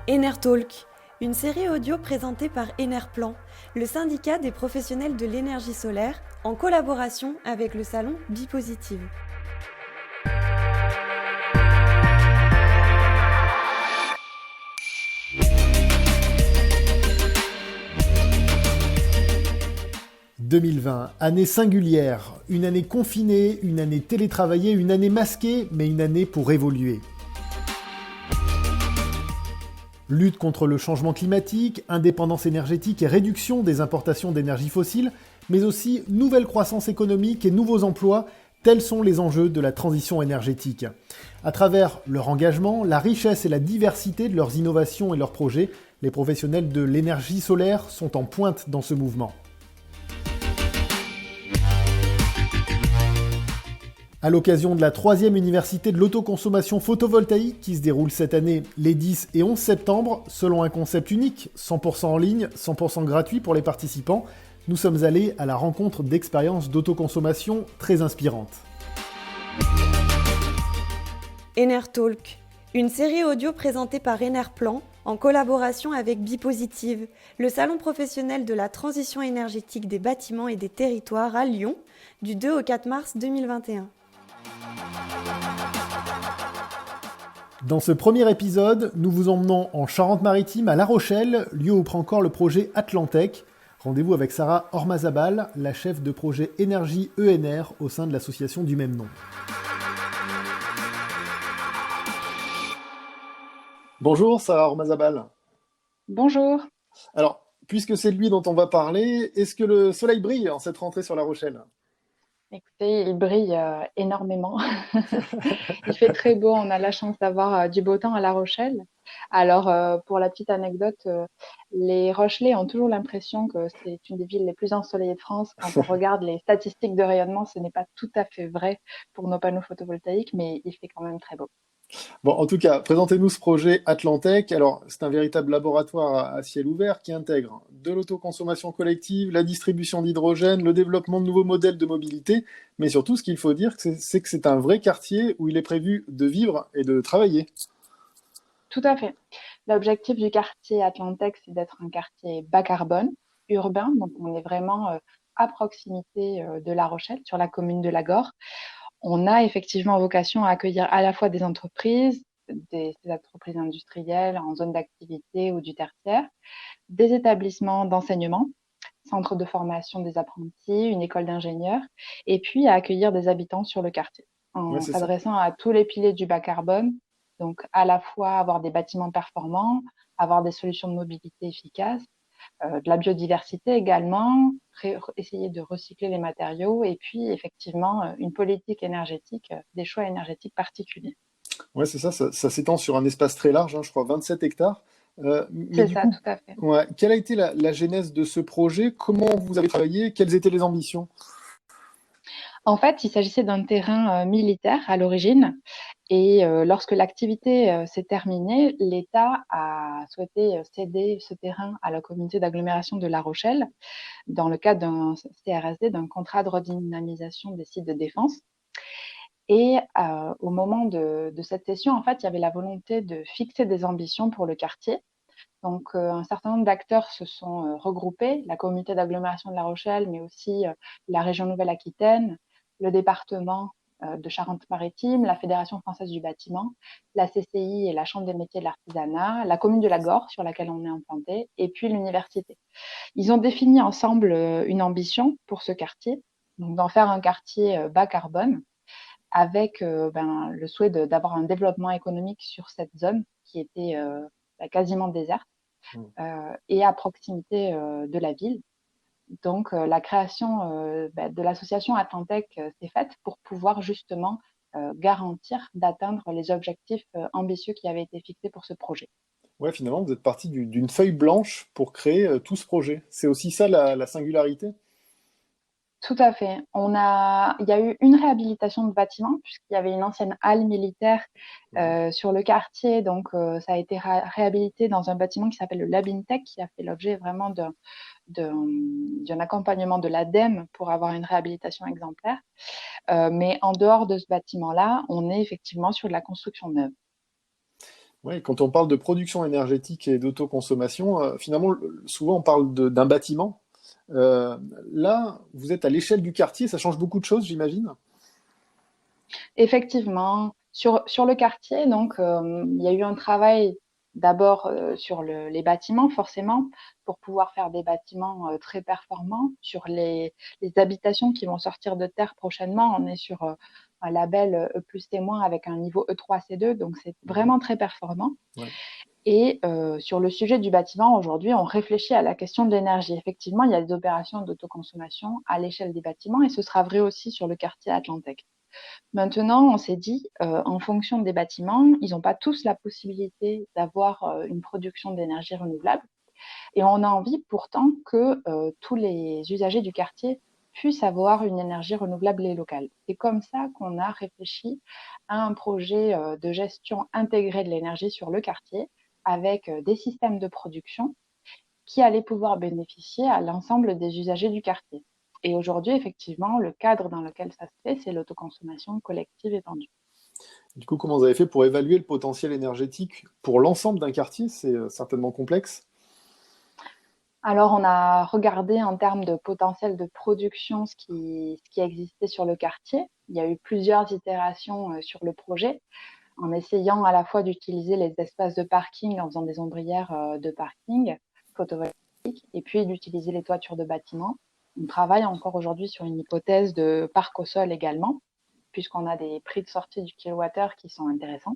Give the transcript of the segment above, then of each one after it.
Enertalk, une série audio présentée par Enerplan, le syndicat des professionnels de l'énergie solaire, en collaboration avec le salon Bipositive. « 2020, année singulière, une année confinée, une année télétravaillée, une année masquée, mais une année pour évoluer. Lutte contre le changement climatique, indépendance énergétique et réduction des importations d'énergie fossile, mais aussi nouvelle croissance économique et nouveaux emplois, tels sont les enjeux de la transition énergétique. À travers leur engagement, la richesse et la diversité de leurs innovations et leurs projets, les professionnels de l'énergie solaire sont en pointe dans ce mouvement. À l'occasion de la 3e université de l'autoconsommation photovoltaïque qui se déroule cette année les 10 et 11 septembre, selon un concept unique, 100% en ligne, 100% gratuit pour les participants, nous sommes allés à la rencontre d'expériences d'autoconsommation très inspirantes. Enertalk, une série audio présentée par Enerplan en collaboration avec Bipositive, le salon professionnel de la transition énergétique des bâtiments et des territoires à Lyon, du 2 au 4 mars 2021. Dans ce premier épisode, nous vous emmenons en Charente-Maritime à La Rochelle, lieu où prend corps le projet Atlantec. Rendez-vous avec Sarah Ormazabal, la chef de projet énergie ENR au sein de l'association du même nom. Bonjour Sarah Ormazabal. Bonjour. Alors, puisque c'est de lui dont on va parler, est-ce que le soleil brille en cette rentrée sur La Rochelle ? Écoutez, il brille énormément. Il fait très beau. On a la chance d'avoir du beau temps à La Rochelle. Alors, pour la petite anecdote, les Rochelais ont toujours l'impression que c'est une des villes les plus ensoleillées de France. Quand on regarde les statistiques de rayonnement, ce n'est pas tout à fait vrai pour nos panneaux photovoltaïques, mais il fait quand même très beau. Bon, en tout cas, présentez-nous ce projet Atlantec. Alors, c'est un véritable laboratoire à ciel ouvert qui intègre de l'autoconsommation collective, la distribution d'hydrogène, le développement de nouveaux modèles de mobilité, mais surtout, ce qu'il faut dire, c'est que c'est un vrai quartier où il est prévu de vivre et de travailler. Tout à fait. L'objectif du quartier Atlantec, c'est d'être un quartier bas carbone, urbain. Donc, on est vraiment à proximité de La Rochelle, sur la commune de Lagore. On a effectivement vocation à accueillir à la fois des entreprises, des entreprises industrielles en zone d'activité ou du tertiaire, des établissements d'enseignement, centres de formation des apprentis, une école d'ingénieurs, et puis à accueillir des habitants sur le quartier, en s'adressant à tous les piliers du bas carbone, donc à la fois avoir des bâtiments performants, avoir des solutions de mobilité efficaces, de la biodiversité également, essayer de recycler les matériaux et puis effectivement une politique énergétique, des choix énergétiques particuliers. Ouais, c'est ça, ça s'étend sur un espace très large, hein, je crois 27 hectares. Mais C'est du ça, coup, tout à fait. ouais, quelle a été la genèse de ce projet? Comment vous avez travaillé? Quelles étaient les ambitions? En fait, il s'agissait d'un terrain militaire à l'origine et lorsque l'activité s'est terminée, l'État a souhaité céder ce terrain à la communauté d'agglomération de La Rochelle dans le cadre d'un CRSD, d'un contrat de redynamisation des sites de défense. Et au moment de cette session, en fait, il y avait la volonté de fixer des ambitions pour le quartier. Donc, un certain nombre d'acteurs se sont regroupés, la communauté d'agglomération de La Rochelle, mais aussi la région Nouvelle-Aquitaine, le département de Charente-Maritime, la Fédération française du bâtiment, la CCI et la Chambre des métiers de l'artisanat, la commune de Lagore, sur laquelle on est implanté, et puis l'université. Ils ont défini ensemble une ambition pour ce quartier, donc d'en faire un quartier bas carbone, avec le souhait d'avoir un développement économique sur cette zone qui était quasiment déserte et à proximité de la ville. Donc, la création de l'association Atlantec s'est faite pour pouvoir justement garantir d'atteindre les objectifs ambitieux qui avaient été fixés pour ce projet. Ouais, finalement, vous êtes parti d'une feuille blanche pour créer tout ce projet. C'est aussi ça la singularité? Tout à fait. Il y a eu une réhabilitation de bâtiment puisqu'il y avait une ancienne halle militaire sur le quartier. Donc, ça a été réhabilité dans un bâtiment qui s'appelle le Labintec, qui a fait l'objet vraiment d'un accompagnement de l'ADEME pour avoir une réhabilitation exemplaire. Mais en dehors de ce bâtiment-là, on est effectivement sur de la construction neuve. Ouais, quand on parle de production énergétique et d'autoconsommation, finalement, souvent on parle d'un bâtiment. Euh, Là, vous êtes à l'échelle du quartier, ça change beaucoup de choses, j'imagine. Effectivement, sur le quartier, donc, il y a eu un travail d'abord sur les bâtiments, forcément, pour pouvoir faire des bâtiments très performants. Sur les habitations qui vont sortir de terre prochainement, on est sur un label E+C- avec un niveau E3C2, donc c'est Mhm. vraiment très performant. Ouais. Et sur le sujet du bâtiment, aujourd'hui, on réfléchit à la question de l'énergie. Effectivement, il y a des opérations d'autoconsommation à l'échelle des bâtiments et ce sera vrai aussi sur le quartier Atlantec. Maintenant, on s'est dit, en fonction des bâtiments, ils n'ont pas tous la possibilité d'avoir une production d'énergie renouvelable. Et on a envie pourtant que tous les usagers du quartier puissent avoir une énergie renouvelable et locale. C'est comme ça qu'on a réfléchi à un projet de gestion intégrée de l'énergie sur le quartier avec des systèmes de production qui allaient pouvoir bénéficier à l'ensemble des usagers du quartier. Et aujourd'hui, effectivement, le cadre dans lequel ça se fait, c'est l'autoconsommation collective étendue. Du coup, comment vous avez fait pour évaluer le potentiel énergétique pour l'ensemble d'un quartier? C'est certainement complexe. Alors, on a regardé en termes de potentiel de production ce qui existait sur le quartier. Il y a eu plusieurs itérations sur le projet, en essayant à la fois d'utiliser les espaces de parking en faisant des ombrières de parking photovoltaïques et puis d'utiliser les toitures de bâtiments. On travaille encore aujourd'hui sur une hypothèse de parc au sol également, puisqu'on a des prix de sortie du kilowattheure qui sont intéressants.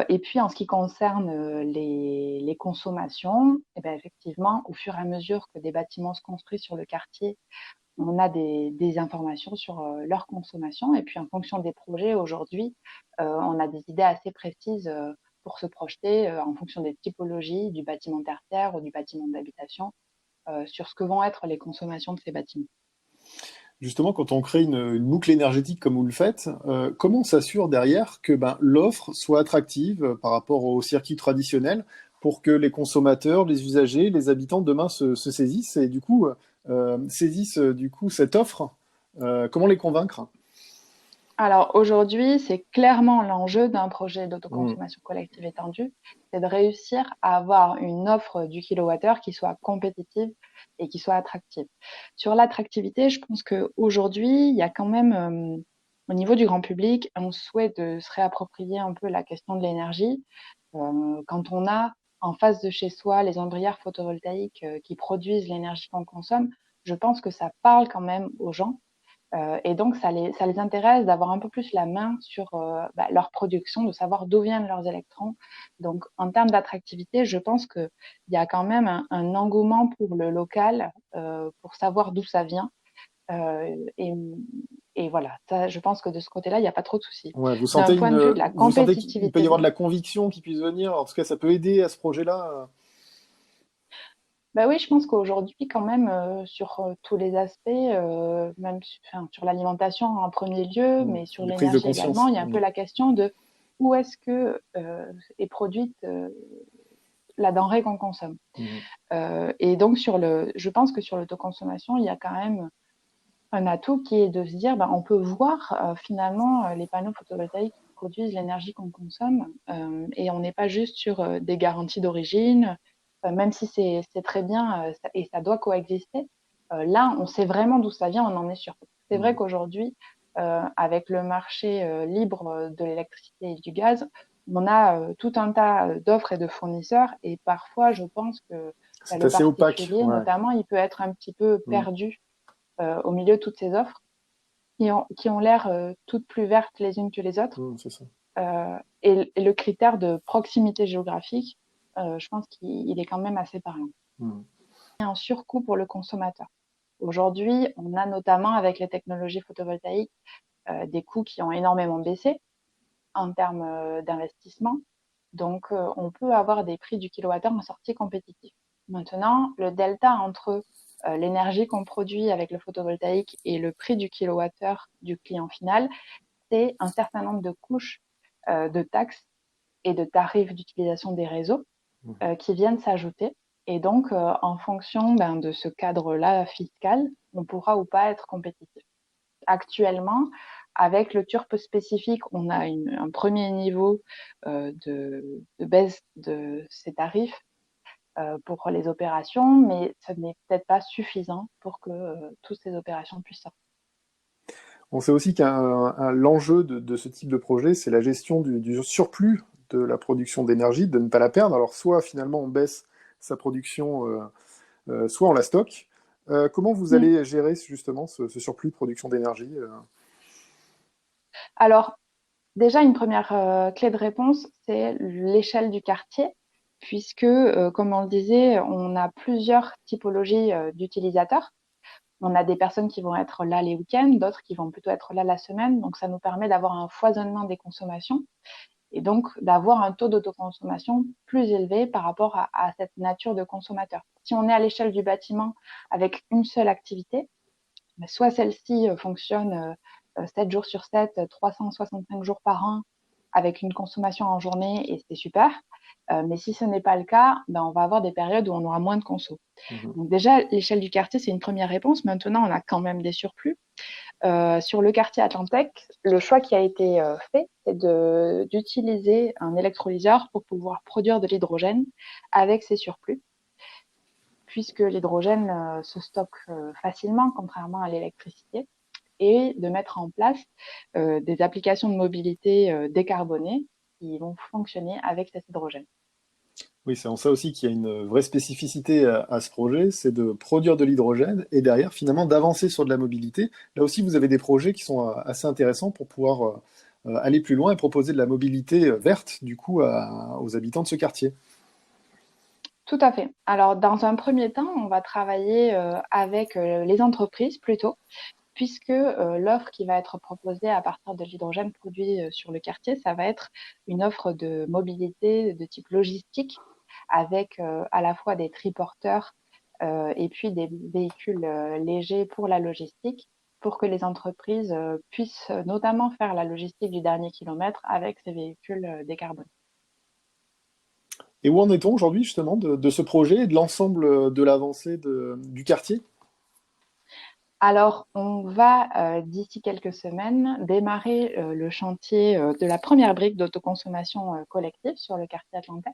Et puis en ce qui concerne les consommations, eh ben, effectivement, au fur et à mesure que des bâtiments se construisent sur le quartier, on a des informations sur leur consommation. Et puis en fonction des projets, aujourd'hui, on a des idées assez précises pour se projeter en fonction des typologies du bâtiment tertiaire ou du bâtiment d'habitation sur ce que vont être les consommations de ces bâtiments. Justement, quand on crée une boucle énergétique comme vous le faites, comment on s'assure derrière que ben, l'offre soit attractive par rapport au circuit traditionnel pour que les consommateurs, les usagers, les habitants demain se saisissent et du coup saisissent du coup cette offre? Comment les convaincre? Alors aujourd'hui, c'est clairement l'enjeu d'un projet Hmm. d'autoconsommation collective étendue, c'est de réussir à avoir une offre du kilowattheure qui soit compétitive et qui soit attractive. Sur l'attractivité, je pense qu'aujourd'hui, il y a quand même, au niveau du grand public, un souhait de se réapproprier un peu la question de l'énergie. Quand on a en face de chez soi les ombrières photovoltaïques qui produisent l'énergie qu'on consomme, je pense que ça parle quand même aux gens et donc, ça les intéresse d'avoir un peu plus la main sur leur production, de savoir d'où viennent leurs électrons. Donc, en termes d'attractivité, je pense qu'il y a quand même un engouement pour le local, pour savoir d'où ça vient. Euh, et, et voilà, ça, je pense que de ce côté-là, il n'y a pas trop de soucis. Ouais, D'un point de vue de la vous sentez qu'il peut y compétitivité, avoir de la conviction qui puisse venir. En tout cas, ça peut aider à ce projet-là. bah oui, je pense qu'aujourd'hui, quand même, sur tous les aspects, enfin, sur l'alimentation en premier lieu, mais sur Des prises de l'énergie également, conscience. il y a un peu la question de où est-ce que est produite la denrée qu'on consomme. Mhm. Et donc, je pense que sur l'autoconsommation, il y a quand même un atout qui est de se dire, bah, on peut voir finalement les panneaux photovoltaïques qui produisent l'énergie qu'on consomme, et on n'est pas juste sur des garanties d'origine, même si c'est très bien et ça doit coexister. Là, on sait vraiment d'où ça vient, on en est sûr. C'est vrai Mhm. qu'aujourd'hui, avec le marché libre de l'électricité et du gaz, on a tout un tas d'offres et de fournisseurs, et parfois, je pense que bah, C'est le assez opaque. particulier, Ouais. notamment, il peut être un petit peu Mhm. perdu au milieu de toutes ces offres qui ont l'air toutes plus vertes les unes que les autres. C'est ça. Et le critère de proximité géographique, je pense qu'il est quand même assez parlant. Mhm. Il y a un surcoût pour le consommateur. Aujourd'hui, on a notamment avec les technologies photovoltaïques des coûts qui ont énormément baissé en termes d'investissement. Donc, on peut avoir des prix du kilowattheure en sortie compétitif. Maintenant, le delta entre l'énergie qu'on produit avec le photovoltaïque et le prix du kilowattheure du client final, c'est un certain nombre de couches de taxes et de tarifs d'utilisation des réseaux Mhm. qui viennent s'ajouter. Et donc, en fonction de ce cadre-là fiscal, on pourra ou pas être compétitif. Actuellement, Avec le TURP spécifique, on a un premier niveau de baisse de ces tarifs pour les opérations, mais ce n'est peut-être pas suffisant pour que toutes ces opérations puissent sortir. On sait aussi l'enjeu de ce type de projet, c'est la gestion du surplus de la production d'énergie, de ne pas la perdre. Alors soit finalement on baisse sa production, soit on la stocke. Comment vous allez gérer justement ce surplus de production d'énergie Alors, déjà, une première clé de réponse, c'est l'échelle du quartier, puisque, comme on le disait, on a plusieurs typologies d'utilisateurs. On a des personnes qui vont être là les week-ends, d'autres qui vont plutôt être là la semaine. Donc, ça nous permet d'avoir un foisonnement des consommations et donc d'avoir un taux d'autoconsommation plus élevé par rapport à cette nature de consommateur. Si on est à l'échelle du bâtiment avec une seule activité, soit celle-ci fonctionne 7 jours sur 7, 365 jours par an, avec une consommation en journée, et c'est super. Mais si ce n'est pas le cas, on va avoir des périodes où on aura moins de conso. Donc déjà, l'échelle du quartier, c'est une première réponse. Maintenant, on a quand même des surplus. Sur le quartier Atlantec, le choix qui a été fait, c'est d'utiliser un électrolyseur pour pouvoir produire de l'hydrogène avec ces surplus, puisque l'hydrogène se stocke facilement, contrairement à l'électricité, et de mettre en place des applications de mobilité décarbonées qui vont fonctionner avec cet hydrogène. Oui, c'est en ça aussi qu'il y a une vraie spécificité à ce projet, c'est de produire de l'hydrogène et derrière, finalement, d'avancer sur de la mobilité. Là aussi, vous avez des projets qui sont assez intéressants pour pouvoir aller plus loin et proposer de la mobilité verte, du coup, aux habitants de ce quartier. Tout à fait. Alors, dans un premier temps, on va travailler avec les entreprises plutôt, puisque l'offre qui va être proposée à partir de l'hydrogène produit sur le quartier, ça va être une offre de mobilité de type logistique, avec à la fois des triporteurs et puis des véhicules légers pour la logistique, pour que les entreprises puissent notamment faire la logistique du dernier kilomètre avec ces véhicules décarbonés. Et où en est-on aujourd'hui, justement, de ce projet et de l'ensemble de l'avancée du quartier? Alors, on va, d'ici quelques semaines, démarrer le chantier de la première brique d'autoconsommation collective sur le quartier Atlantec.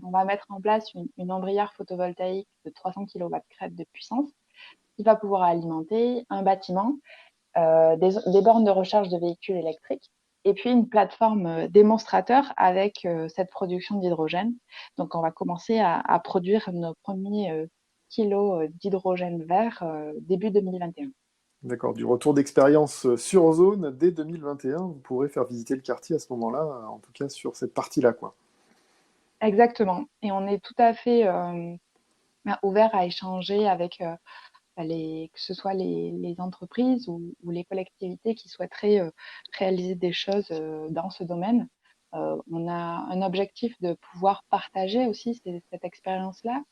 On va mettre en place une ombrière photovoltaïque de 300 kW de puissance qui va pouvoir alimenter un bâtiment, des bornes de recharge de véhicules électriques et puis une plateforme démonstrateur avec cette production d'hydrogène. Donc, on va commencer à produire nos premiers kilos d'hydrogène vert début 2021. D'accord, du retour d'expérience sur zone dès 2021, vous pourrez faire visiter le quartier à ce moment-là, en tout cas sur cette partie-là, quoi. Exactement. Et on est tout à fait ouvert à échanger avec que ce soit les entreprises ou les collectivités qui souhaiteraient réaliser des choses dans ce domaine. On a un objectif de pouvoir partager aussi cette expérience-là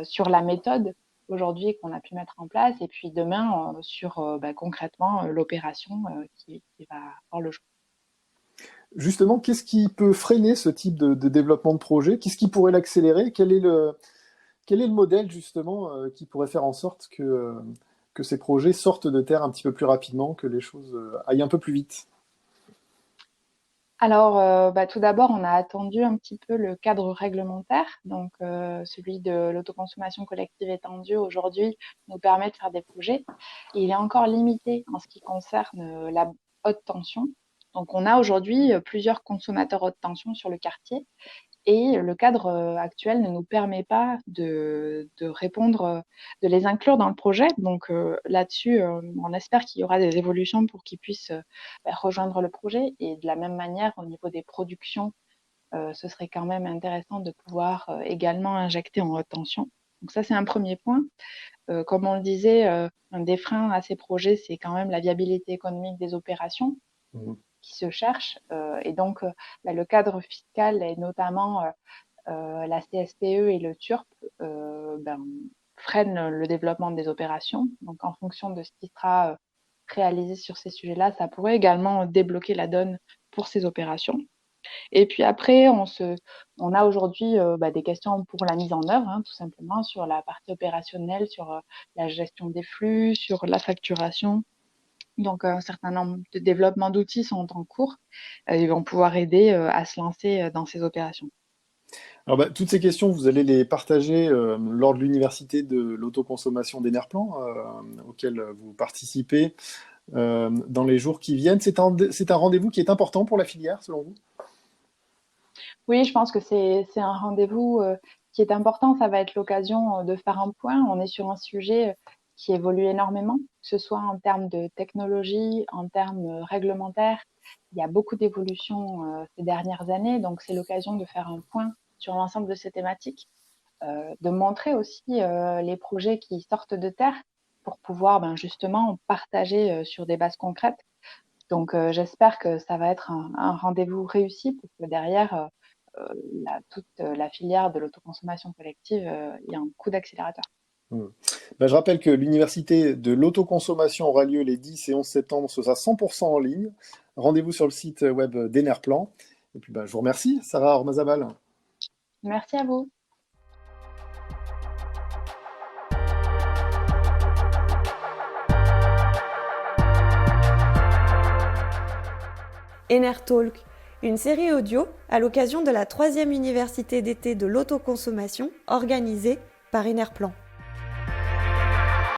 sur la méthode aujourd'hui qu'on a pu mettre en place et puis demain sur concrètement l'opération qui va avoir le jour. Justement, qu'est-ce qui peut freiner ce type de développement de projet? Qu'est-ce qui pourrait l'accélérer? Quel est le modèle, justement, qui pourrait faire en sorte que ces projets sortent de terre un petit peu plus rapidement, que les choses aillent un peu plus vite? Alors, tout d'abord, on a attendu un petit peu le cadre réglementaire. Donc, celui de l'autoconsommation collective étendue aujourd'hui nous permet de faire des projets. Il est encore limité en ce qui concerne la haute tension. Donc, on a aujourd'hui plusieurs consommateurs haute tension sur le quartier et le cadre actuel ne nous permet pas de répondre, de les inclure dans le projet. Donc là-dessus, on espère qu'il y aura des évolutions pour qu'ils puissent rejoindre le projet. Et de la même manière, au niveau des productions, ce serait quand même intéressant de pouvoir également injecter en haute tension. Donc ça, c'est un premier point. Comme on le disait, un des freins à ces projets, c'est quand même la viabilité économique des opérations qui se cherchent. Et donc, le cadre fiscal et notamment la CSPE et le TURP freinent le développement des opérations. Donc, en fonction de ce qui sera réalisé sur ces sujets-là, ça pourrait également débloquer la donne pour ces opérations. Et puis après, on a aujourd'hui des questions pour la mise en œuvre, hein, tout simplement, sur la partie opérationnelle, sur la gestion des flux, sur la facturation. Donc, un certain nombre de développements d'outils sont en cours et ils vont pouvoir aider à se lancer dans ces opérations. Alors, toutes ces questions, vous allez les partager lors de l'université de l'autoconsommation d'Enerplan, auquel vous participez dans les jours qui viennent. C'est un rendez-vous qui est important pour la filière, selon vous? Oui, je pense que c'est un rendez-vous qui est important. Ça va être l'occasion de faire un point. On est sur un sujet qui évolue énormément, que ce soit en termes de technologie, en termes réglementaires. Il y a beaucoup d'évolutions ces dernières années, donc c'est l'occasion de faire un point sur l'ensemble de ces thématiques, de montrer aussi les projets qui sortent de terre pour pouvoir justement partager sur des bases concrètes. Donc, j'espère que ça va être un rendez-vous réussi pour que derrière, toute la filière de l'autoconsommation collective, il y a un coup d'accélérateur. Hmm. Je rappelle que l'université de l'autoconsommation aura lieu les 10 et 11 septembre, ce sera 100% en ligne. Rendez-vous sur le site web d'Enerplan. Et puis je vous remercie, Sarah Ormazabal. Merci à vous. Enertalk, une série audio à l'occasion de la 3e université d'été de l'autoconsommation organisée par Enerplan.